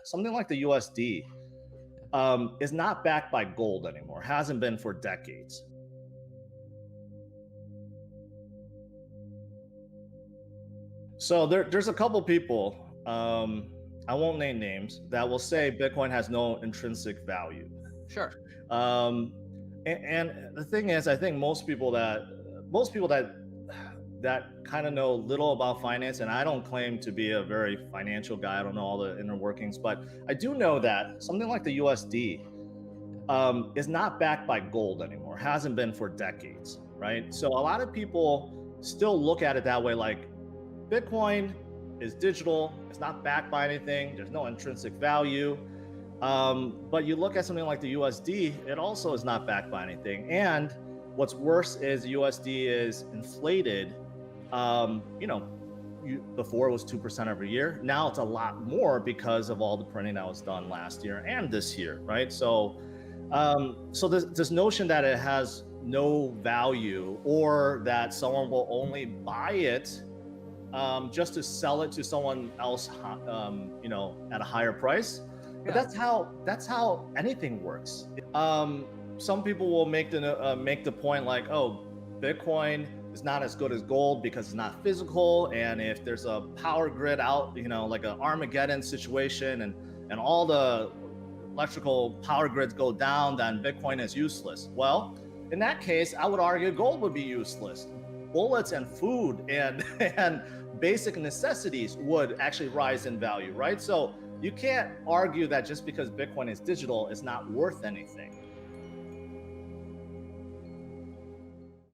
something like the USD is not backed by gold anymore, hasn't been for decades. So there's a couple people, I won't name names, that will say Bitcoin has no intrinsic value. Sure. And the thing is, I think most people that kind of know little about finance, and I don't claim to be a very financial guy, I don't know all the inner workings, but I do know that something like the USD is not backed by gold anymore, hasn't been for decades, right? So a lot of people still look at it that way, like Bitcoin is digital, it's not backed by anything, there's no intrinsic value. But you look at something like the USD, it also is not backed by anything. And what's worse is the USD is inflated. Before it was 2% every year. Now it's a lot more because of all the printing that was done last year and this year, right? So, this notion that it has no value or that someone will only buy it just to sell it to someone else, at a higher price. But that's how anything works. Some people will make the point like, oh, Bitcoin is not as good as gold because it's not physical, and if there's a power grid out, like an Armageddon situation, and all the electrical power grids go down, then Bitcoin is useless. Well, in that case, I would argue gold would be useless. Bullets and food and basic necessities would actually rise in value, right? So you can't argue that just because Bitcoin is digital, it's not worth anything.